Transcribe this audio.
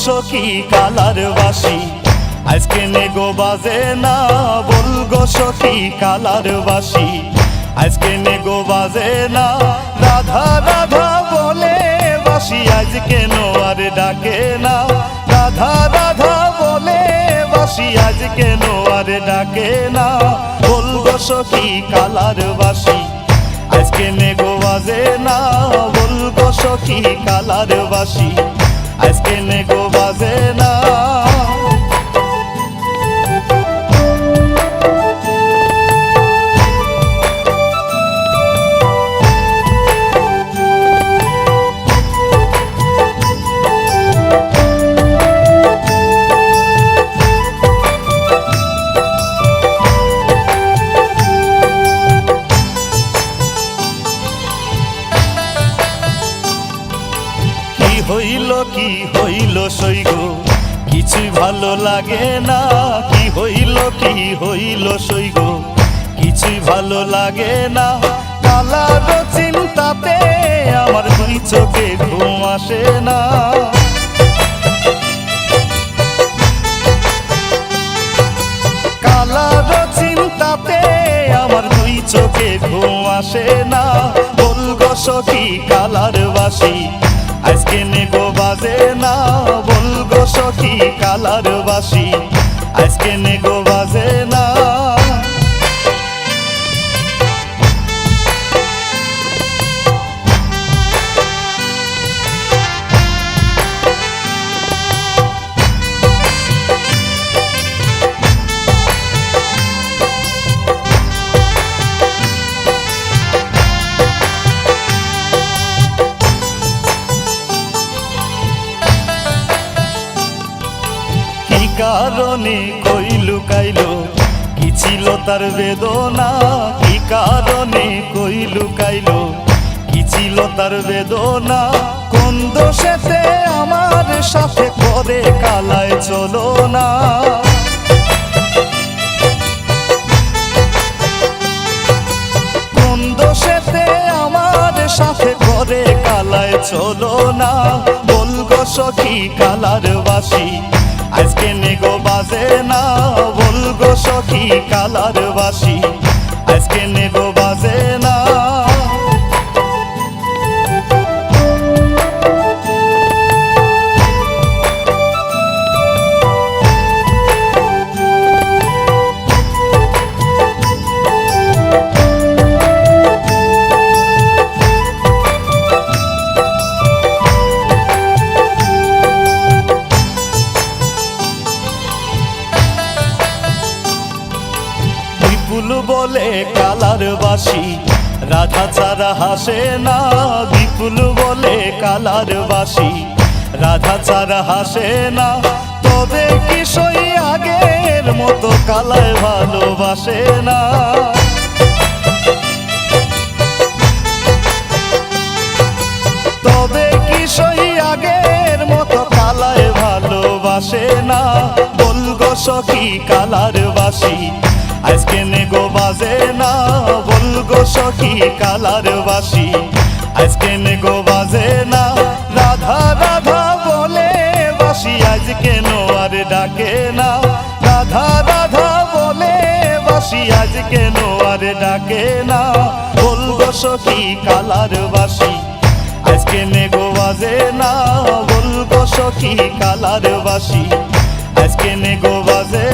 সখী কালার বাসি আজকে নেগো বাজে না, বলগো সখী কালার বাসি আজকে নেগো বাজে না। রাধা রাধা বলে বাসি আজকে নোয়ার ডাকে না, রাধা রাধা বলে বাসি আজকে নোয়ার ডাকে না। বলগো সখী কালার বাসি আজকে নেগো বাজে না, বলগো সখী কালার বাসি আজকে নেগো বাজে না। কি হইল সইগো কিছুই ভালো লাগে না, কি হইল সইগো কিছুই ভালো লাগে না। কালার চিন্তাতে আমার দুই চোখে ঘুম আসে না, কালার চিন্তাতে আমার দুই চোখে ঘুম আসে না। বলগো সখী কালার বাসি আজকে নেগো বাজে না, বলগো সখী কালার বাসি আজকে নেগো বাজে না। কারণে কই লুকাইলো কি ছিল তার বেদনা, কি কারণে কই লুকাইলো কি ছিল তার বেদনা। কোন দোষেতে আমার সাথে করে কালায় চলো না, কোন দোষেতে আমার সাথে করে কালায় চলো না। বলগো সখী কালার বাসি আজকে নেগো বাজে না, বলগো সখী কালার বাসি আজকে নেগো বাজে না। বিপুল বলে কালার বাসি রাধা ছাড়া হাসে না, বিপুল বলে কালার বাসি রাধা ছাড়া হাসে না। তবে কি সই আগের মতো কালায় ভালোবাসে না, তবে কি সই আগের মতো কালায় ভালোবাসে না। বলগো সখী কালার বাসি আজকে নেগো বাজে না, বলগো সখী কালার বাসি আজকে নেগো বাজে না। রাধা রাধা বলে বাসি আজকে নোয়ার ডাকে না, রাধা রাধা বলে বাসি আজকে নোয়ার ডাকে না। বলগো সখী কালার বাসি আজকে নেগো বাজে না, বলগো সখী কালার বাসি আজকে নেগো বাজে